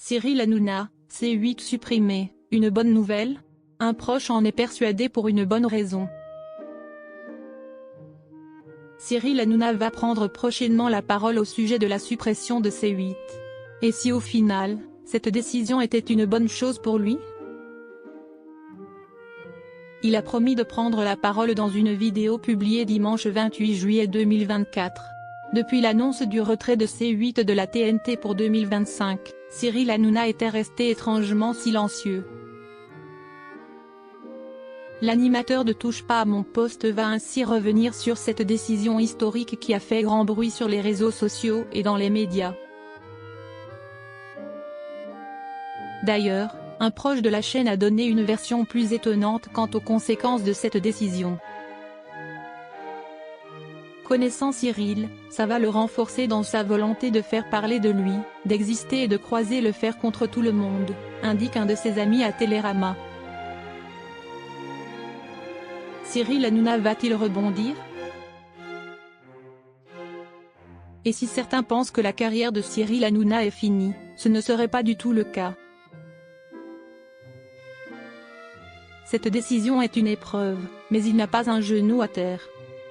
Cyril Hanouna, C8 supprimé, une bonne nouvelle? Un proche en est persuadé pour une bonne raison. Cyril Hanouna va prendre prochainement la parole au sujet de la suppression de C8. Et si au final, cette décision était une bonne chose pour lui? Il a promis de prendre la parole dans une vidéo publiée dimanche 28 juillet 2024. Depuis l'annonce du retrait de C8 de la TNT pour 2025, Cyril Hanouna était resté étrangement silencieux. L'animateur de Touche pas à mon poste va ainsi revenir sur cette décision historique qui a fait grand bruit sur les réseaux sociaux et dans les médias. D'ailleurs, un proche de la chaîne a donné une version plus étonnante quant aux conséquences de cette décision. Connaissant Cyril, ça va le renforcer dans sa volonté de faire parler de lui, d'exister et de croiser le fer contre tout le monde, indique un de ses amis à Télérama. Cyril Hanouna va-t-il rebondir? Et si certains pensent que la carrière de Cyril Hanouna est finie, ce ne serait pas du tout le cas. Cette décision est une épreuve, mais il n'a pas un genou à terre.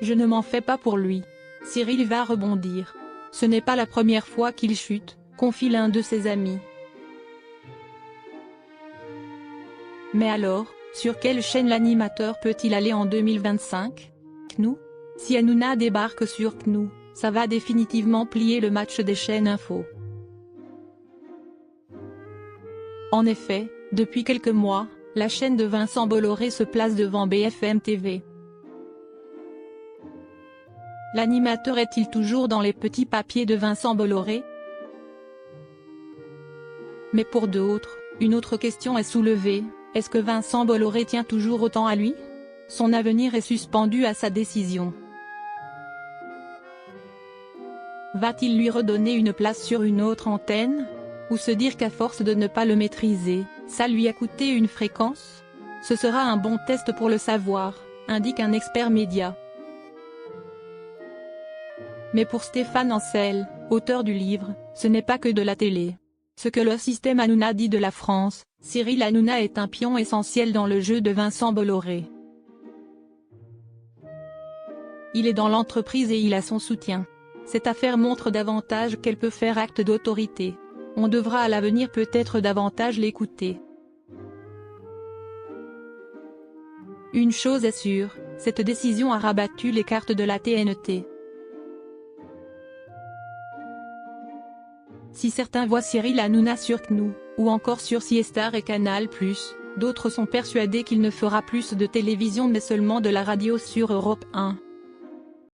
Je ne m'en fais pas pour lui. Cyril va rebondir. Ce n'est pas la première fois qu'il chute, confie l'un de ses amis. Mais alors, sur quelle chaîne l'animateur peut-il aller en 2025? CNOU? Si Hanouna débarque sur CNOU, ça va définitivement plier le match des chaînes info. En effet, depuis quelques mois, la chaîne de Vincent Bolloré se place devant BFM TV. L'animateur est-il toujours dans les petits papiers de Vincent Bolloré? Mais pour d'autres, une autre question est soulevée, est-ce que Vincent Bolloré tient toujours autant à lui? Son avenir est suspendu à sa décision. Va-t-il lui redonner une place sur une autre antenne? Ou se dire qu'à force de ne pas le maîtriser, ça lui a coûté une fréquence? Ce sera un bon test pour le savoir, indique un expert média. Mais pour Stéphane Ancel, auteur du livre, ce n'est pas que de la télé. Ce que le système Hanouna dit de la France, Cyril Hanouna est un pion essentiel dans le jeu de Vincent Bolloré. Il est dans l'entreprise et il a son soutien. Cette affaire montre davantage qu'elle peut faire acte d'autorité. On devra à l'avenir peut-être davantage l'écouter. Une chose est sûre, cette décision a rabattu les cartes de la TNT. Si certains voient Cyril Hanouna sur CNOU, ou encore sur Siestar et Canal+, d'autres sont persuadés qu'il ne fera plus de télévision mais seulement de la radio sur Europe 1.